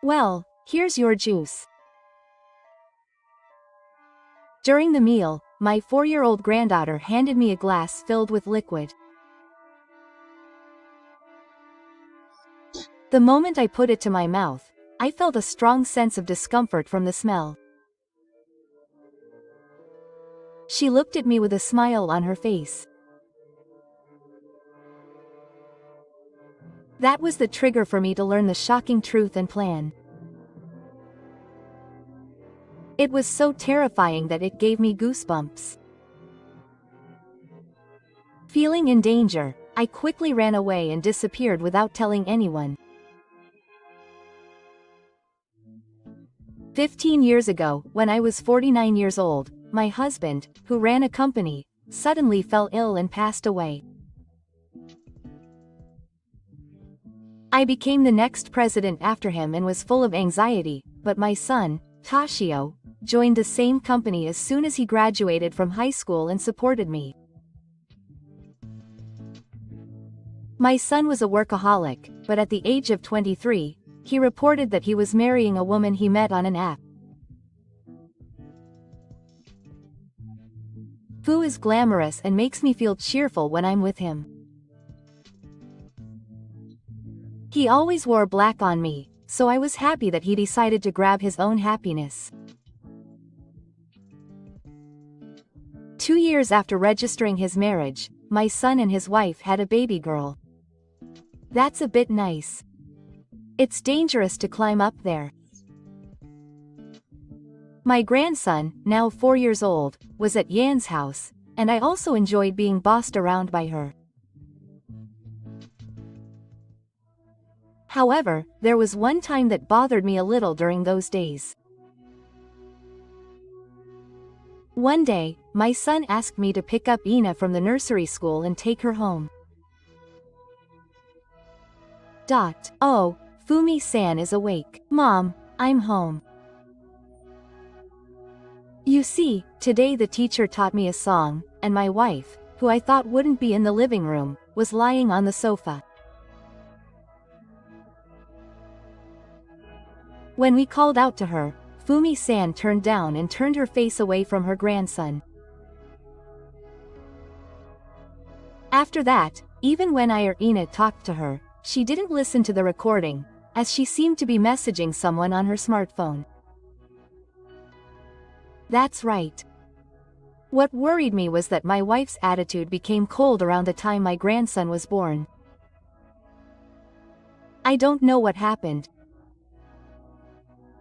Well, here's your juice. During the meal, my 4-year-old granddaughter handed me a glass filled with liquid. The moment I put it to my mouth, I felt a strong sense of discomfort from the smell. She looked at me with a smile on her face. That was the trigger for me to learn the shocking truth and plan. It was so terrifying that it gave me goosebumps. Feeling in danger, I quickly ran away and disappeared without telling anyone. 15 years ago, when I was 49 years old, my husband, who ran a company, suddenly fell ill and passed away. I became the next president after him and was full of anxiety, but my son, Toshio, joined the same company as soon as he graduated from high school and supported me. My son was a workaholic, but at the age of 23, he reported that he was marrying a woman he met on an app. Fu is glamorous and makes me feel cheerful when I'm with him. He always wore black on me, so I was happy that he decided to grab his own happiness. 2 years after registering his marriage, my son and his wife had a baby girl. That's a bit nice. It's dangerous to climb up there. My grandson, now 4 years old, was at Yan's house, and I also enjoyed being bossed around by her. However, there was one time that bothered me a little during those days. One day, my son asked me to pick up Ina from the nursery school and take her home. Oh, Fumi-san is awake. Mom, I'm home. You see, today the teacher taught me a song, and my wife, who I thought wouldn't be in the living room, was lying on the sofa. When we called out to her, Fumi-san turned down and turned her face away from her grandson. After that, even when I or Ina talked to her, she didn't listen to the recording, as she seemed to be messaging someone on her smartphone. That's right. What worried me was that my wife's attitude became cold around the time my grandson was born. I don't know what happened.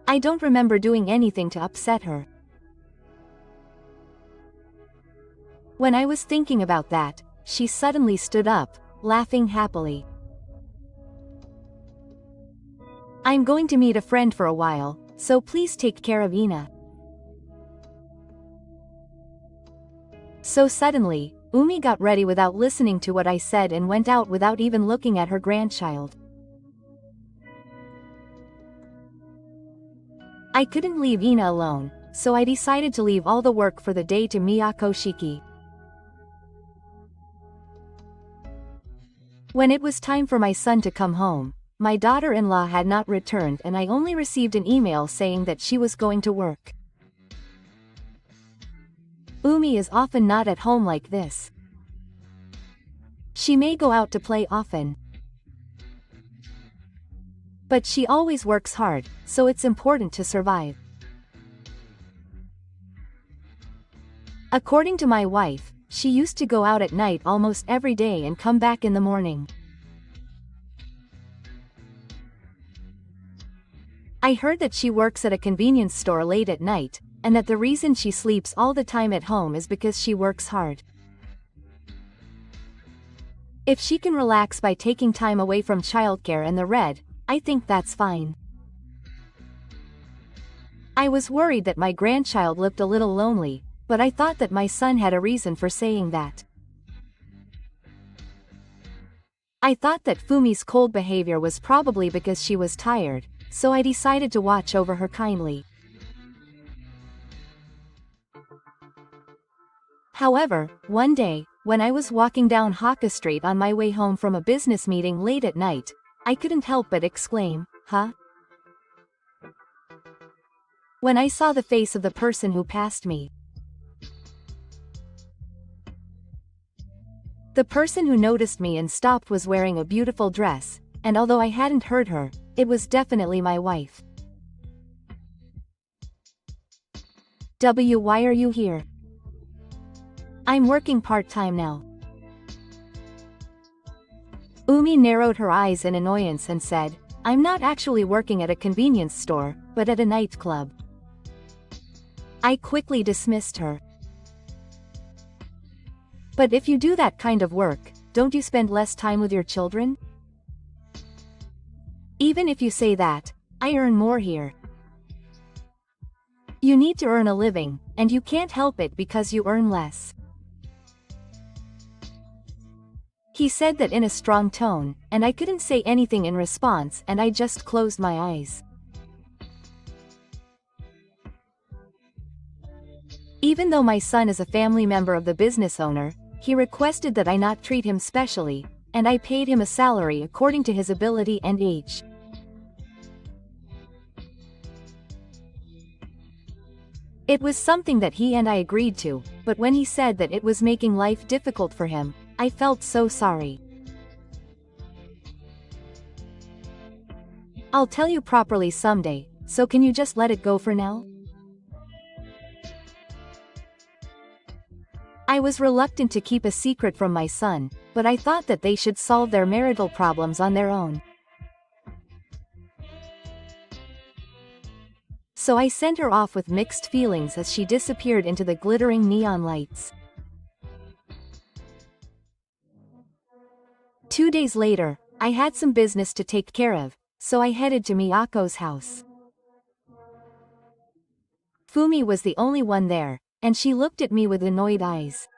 I don't remember doing anything to upset her. When I was thinking about that, she suddenly stood up, laughing happily. I'm going to meet a friend for a while, so please take care of Ina. So suddenly, Umi got ready without listening to what I said and went out without even looking at her grandchild. I couldn't leave Ina alone, so I decided to leave all the work for the day to Miyako Shiki. When it was time for my son to come home, my daughter-in-law had not returned and I only received an email saying that she was going to work. Umi is often not at home like this. She may go out to play often. But she always works hard, so it's important to survive. According to my wife, she used to go out at night almost every day and come back in the morning. I heard that she works at a convenience store late at night, and that the reason she sleeps all the time at home is because she works hard. If she can relax by taking time away from childcare and the red, I think that's fine. I was worried that my grandchild looked a little lonely, but I thought that my son had a reason for saying that. I thought that Fumi's cold behavior was probably because she was tired, so I decided to watch over her kindly. However, one day, when I was walking down Haka Street on my way home from a business meeting late at night, I couldn't help but exclaim, "Huh? When I saw the face of the person who passed me. The person who noticed me and stopped was wearing a beautiful dress, and although I hadn't heard her, it was definitely my wife. Why are you here? I'm working part-time now. Umi narrowed her eyes in annoyance and said, I'm not actually working at a convenience store, but at a nightclub. I quickly dismissed her. But if you do that kind of work, don't you spend less time with your children? Even if you say that, I earn more here. You need to earn a living, and you can't help it because you earn less. He said that in a strong tone, and I couldn't say anything in response, and I just closed my eyes. Even though my son is a family member of the business owner, he requested that I not treat him specially, and I paid him a salary according to his ability and age. It was something that he and I agreed to, but when he said that it was making life difficult for him, I felt so sorry. I'll tell you properly someday, so can you just let it go for now? I was reluctant to keep a secret from my son, but I thought that they should solve their marital problems on their own. So I sent her off with mixed feelings as she disappeared into the glittering neon lights. 2 days later, I had some business to take care of, so I headed to Miyako's house. Fumi was the only one there, and she looked at me with annoyed eyes.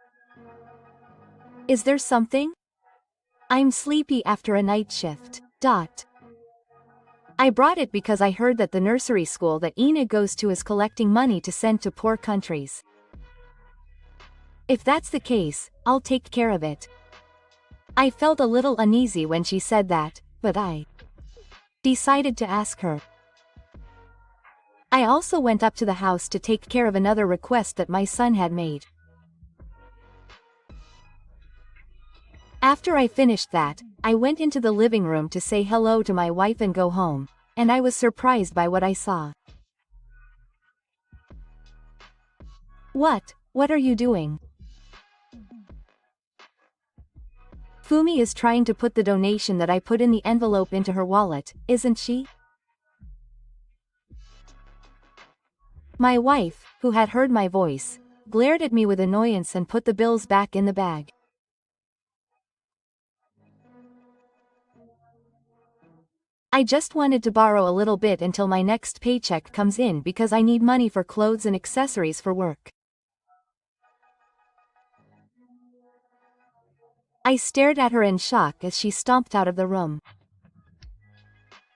Is there something? I'm sleepy after a night shift. I brought it because I heard that the nursery school that Ina goes to is collecting money to send to poor countries. If that's the case, I'll take care of it. I felt a little uneasy when she said that, but I decided to ask her. I also went up to the house to take care of another request that my son had made. After I finished that, I went into the living room to say hello to my wife and go home, and I was surprised by what I saw. What are you doing? Fumi is trying to put the donation that I put in the envelope into her wallet, isn't she? My wife, who had heard my voice, glared at me with annoyance and put the bills back in the bag. I just wanted to borrow a little bit until my next paycheck comes in because I need money for clothes and accessories for work. I stared at her in shock as she stomped out of the room.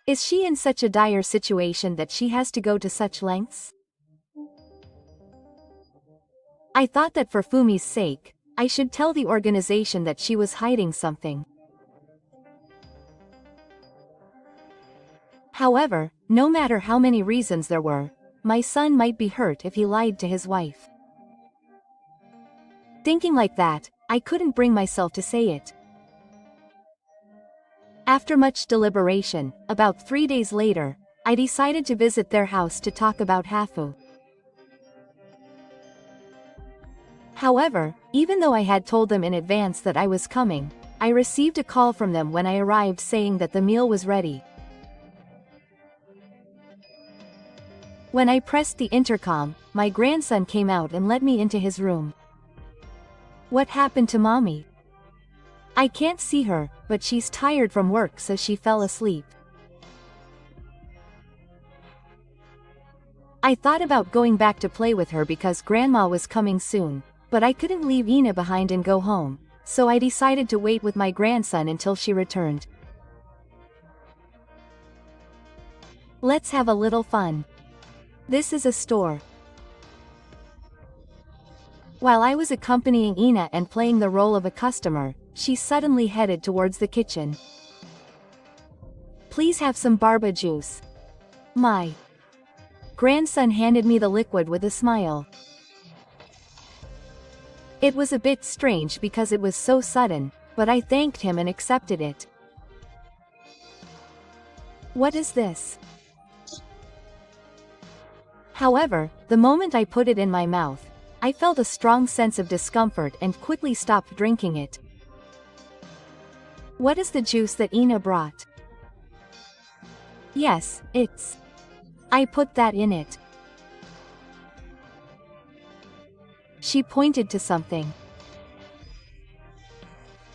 Is she in such a dire situation that she has to go to such lengths? I thought that for Fumi's sake, I should tell the organization that she was hiding something. However, no matter how many reasons there were, my son might be hurt if he lied to his wife. Thinking like that, I couldn't bring myself to say it. After much deliberation, about 3 days later, I decided to visit their house to talk about Hafu. However, even though I had told them in advance that I was coming, I received a call from them when I arrived saying that the meal was ready. When I pressed the intercom, my grandson came out and let me into his room. What happened to mommy? I can't see her, but she's tired from work so she fell asleep. I thought about going back to play with her because grandma was coming soon, but I couldn't leave Ina behind and go home, so I decided to wait with my grandson until she returned. Let's have a little fun. This is a store. While I was accompanying Ina and playing the role of a customer, she suddenly headed towards the kitchen. Please have some barba juice. My grandson handed me the liquid with a smile. It was a bit strange because it was so sudden, but I thanked him and accepted it. What is this? However, the moment I put it in my mouth, I felt a strong sense of discomfort and quickly stopped drinking it. What is the juice that Ina brought? Yes, it's. I put that in it. She pointed to something.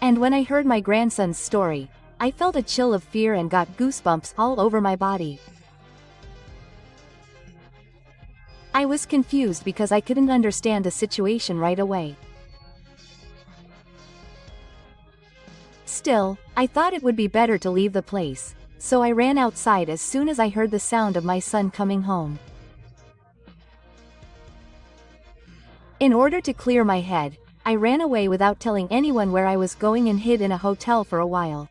And when I heard my grandson's story, I felt a chill of fear and got goosebumps all over my body. I was confused because I couldn't understand the situation right away. Still, I thought it would be better to leave the place, so I ran outside as soon as I heard the sound of my son coming home. In order to clear my head, I ran away without telling anyone where I was going and hid in a hotel for a while.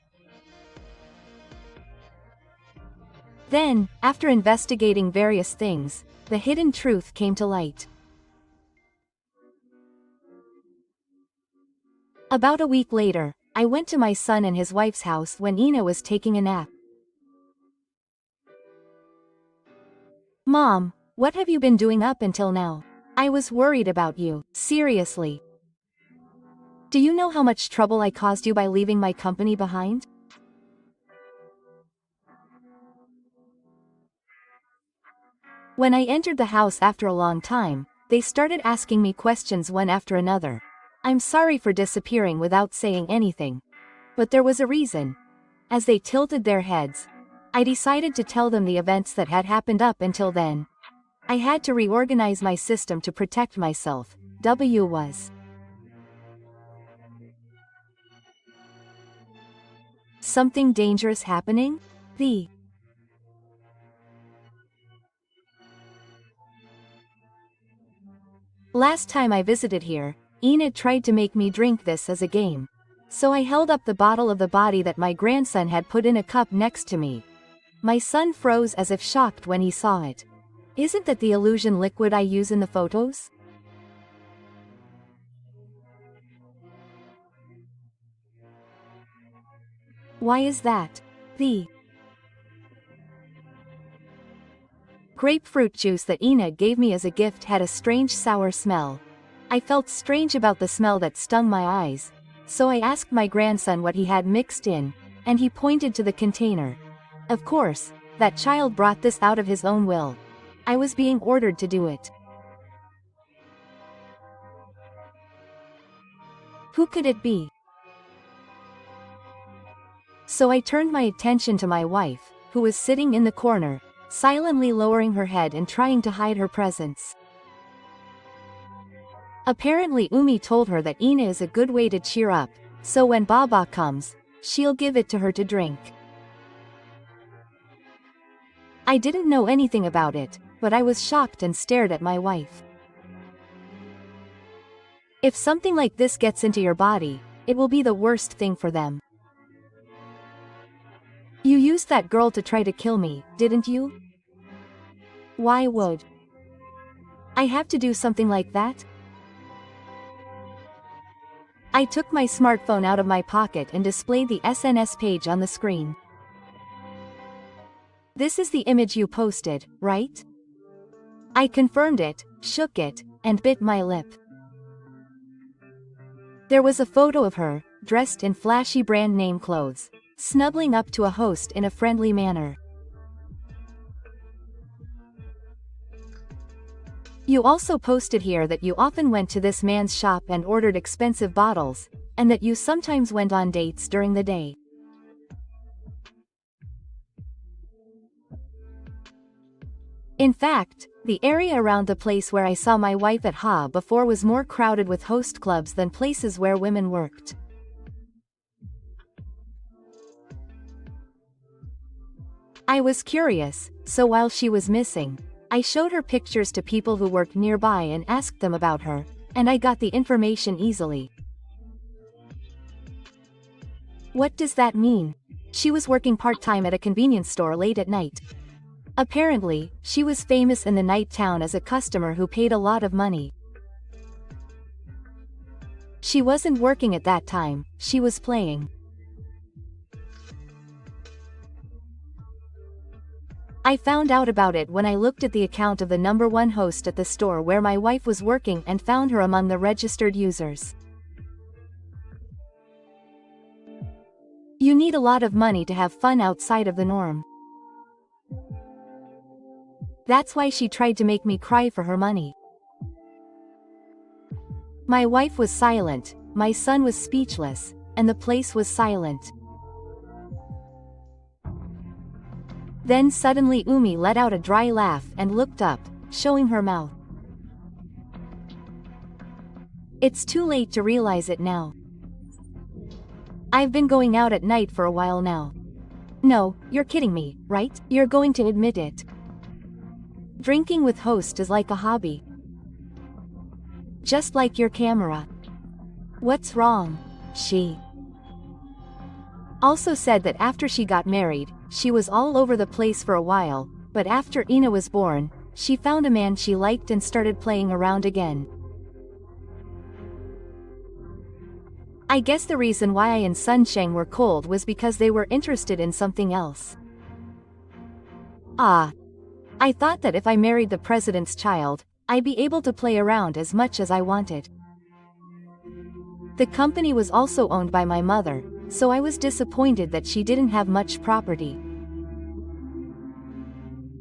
Then, after investigating various things, the hidden truth came to light. About a week later, I went to my son and his wife's house when Ina was taking a nap. Mom, what have you been doing up until now? I was worried about you, seriously. Do you know how much trouble I caused you by leaving my company behind? When I entered the house after a long time, they started asking me questions one after another. I'm sorry for disappearing without saying anything. But there was a reason. As they tilted their heads, I decided to tell them the events that had happened up until then. I had to reorganize my system to protect myself. Was something dangerous happening? Last time I visited here, Ina tried to make me drink this as a game. So I held up the bottle of the body that my grandson had put in a cup next to me. My son froze as if shocked when he saw it. Isn't that the illusion liquid I use in the photos? Why is that? The grapefruit juice that Ina gave me as a gift had a strange sour smell. I felt strange about the smell that stung my eyes, so I asked my grandson what he had mixed in, and he pointed to the container. Of course, that child brought this out of his own will. I was being ordered to do it. Who could it be? So I turned my attention to my wife, who was sitting in the corner, silently lowering her head and trying to hide her presence. Apparently Umi told her that Ina is a good way to cheer up, so when Baba comes, she'll give it to her to drink. I didn't know anything about it, but I was shocked and stared at my wife. If something like this gets into your body, it will be the worst thing for them. You used that girl to try to kill me, didn't you? Why would I have to do something like that? I took my smartphone out of my pocket and displayed the SNS page on the screen. This is the image you posted, right? I confirmed it, shook it, and bit my lip. There was a photo of her, dressed in flashy brand name clothes, snuggling up to a host in a friendly manner. You also posted here that you often went to this man's shop and ordered expensive bottles, and that you sometimes went on dates during the day. In fact, the area around the place where I saw my wife at Ha before was more crowded with host clubs than places where women worked. I was curious, so while she was missing, I showed her pictures to people who worked nearby and asked them about her, and I got the information easily. What does that mean? She was working part-time at a convenience store late at night. Apparently, she was famous in the night town as a customer who paid a lot of money. She wasn't working at that time, she was playing. I found out about it when I looked at the account of the #1 host at the store where my wife was working and found her among the registered users. You need a lot of money to have fun outside of the norm. That's why she tried to make me cry for her money. My wife was silent, my son was speechless, and the place was silent. Then suddenly Umi let out a dry laugh and looked up, showing her mouth. It's too late to realize it now. I've been going out at night for a while now. No, you're kidding me, right? You're going to admit it. Drinking with host is like a hobby. Just like your camera. What's wrong? She also said that after she got married, she was all over the place for a while, but after Ina was born, she found a man she liked and started playing around again. I guess the reason why I and Sun Sheng were cold was because they were interested in something else. I thought that if I married the president's child, I'd be able to play around as much as I wanted. The company was also owned by my mother, so I was disappointed that she didn't have much property.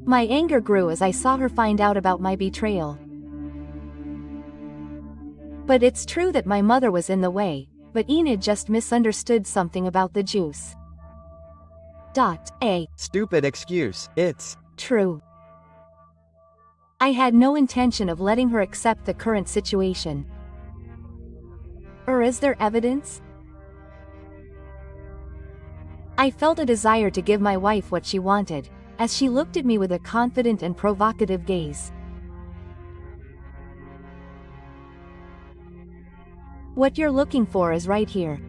My anger grew as I saw her find out about my betrayal. But it's true that my mother was in the way, but Enid just misunderstood something about the juice. Stupid excuse, it's true. I had no intention of letting her accept the current situation. Or is there evidence? I felt a desire to give my wife what she wanted, as she looked at me with a confident and provocative gaze. What you're looking for is right here.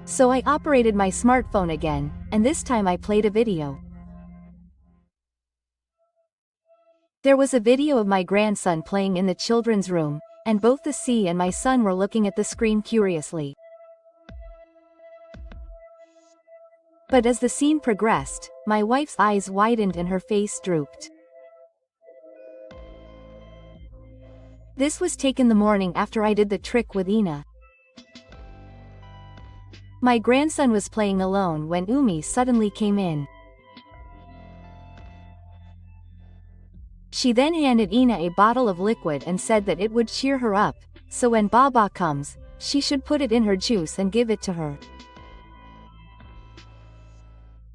So I operated my smartphone again, and this time I played a video. There was a video of my grandson playing in the children's room, and both the C and my son were looking at the screen curiously. But as the scene progressed, my wife's eyes widened and her face drooped. This was taken the morning after I did the trick with Ina. My grandson was playing alone when Umi suddenly came in. She then handed Ina a bottle of liquid and said that it would cheer her up, so when Baba comes, she should put it in her juice and give it to her.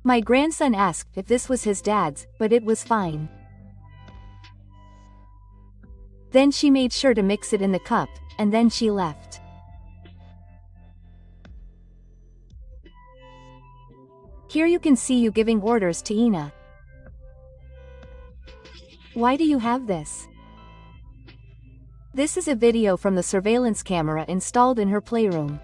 My grandson asked if this was his dad's, but it was fine. Then she made sure to mix it in the cup, and then she left. Here you can see you giving orders to Ina. Why do you have this? This is a video from the surveillance camera installed in her playroom.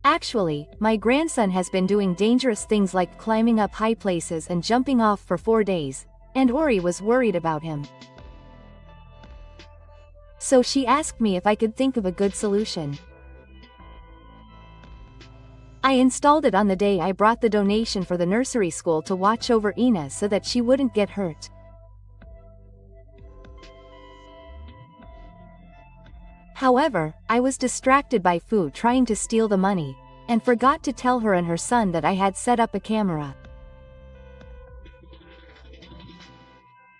Actually, my grandson has been doing dangerous things like climbing up high places and jumping off for 4 days, and Ori was worried about him. So she asked me if I could think of a good solution. I installed it on the day I brought the donation for the nursery school to watch over Ina so that she wouldn't get hurt. However, I was distracted by Fu trying to steal the money, and forgot to tell her and her son that I had set up a camera.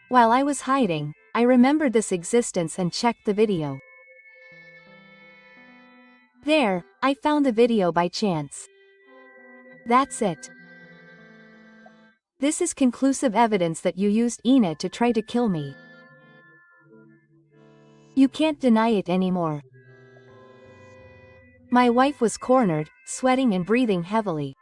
While I was hiding, I remembered this existence and checked the video. There, I found the video by chance. That's it. This is conclusive evidence that you used Ina to try to kill me. You can't deny it anymore. My wife was cornered, sweating and breathing heavily.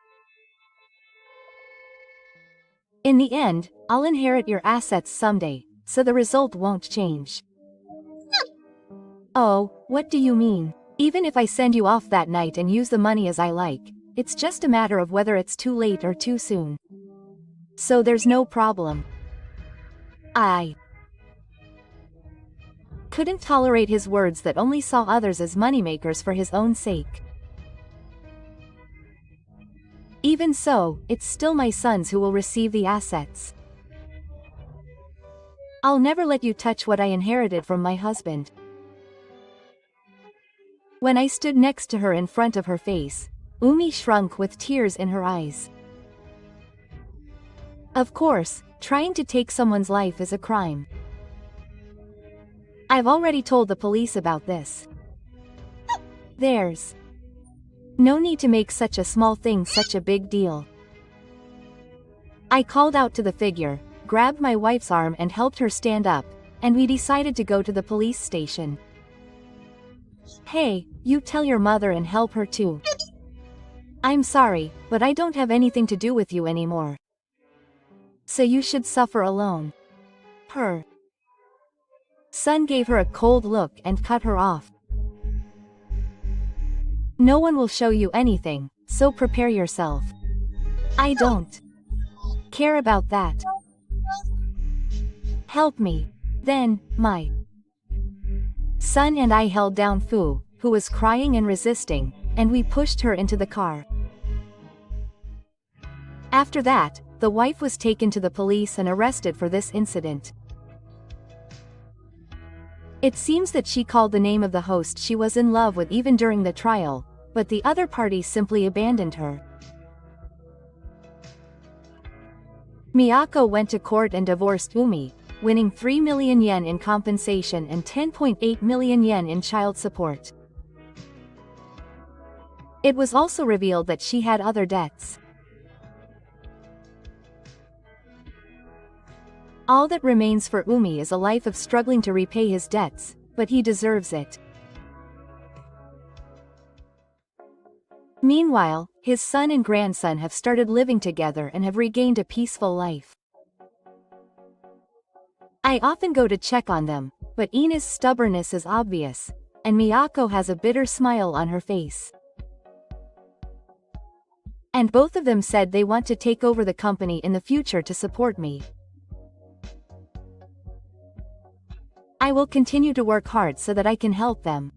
In the end, I'll inherit your assets someday, so the result won't change. Oh, what do you mean? Even if I send you off that night and use the money as I like, it's just a matter of whether it's too late or too soon. So there's no problem. I couldn't tolerate his words that only saw others as moneymakers for his own sake. Even so, it's still my sons who will receive the assets. I'll never let you touch what I inherited from my husband. When I stood next to her in front of her face, Umi shrunk with tears in her eyes. Of course, trying to take someone's life is a crime. I've already told the police about this. There's no need to make such a small thing such a big deal. I called out to the figure, grabbed my wife's arm and helped her stand up, and we decided to go to the police station. Hey, you tell your mother and help her too. I'm sorry, but I don't have anything to do with you anymore. So you should suffer alone. Her son gave her a cold look and cut her off. No one will show you anything, so prepare yourself. I don't care about that. Help me. Then, my son and I held down Fu, who was crying and resisting, and we pushed her into the car. After that, the wife was taken to the police and arrested for this incident. It seems that she called the name of the host she was in love with even during the trial, but the other party simply abandoned her. Miyako went to court and divorced Umi, winning 3 million yen in compensation and 10.8 million yen in child support. It was also revealed that she had other debts. All that remains for Umi is a life of struggling to repay his debts, but he deserves it. Meanwhile, his son and grandson have started living together and have regained a peaceful life. I often go to check on them, but Ina's stubbornness is obvious, and Miyako has a bitter smile on her face. And both of them said they want to take over the company in the future to support me. I will continue to work hard so that I can help them.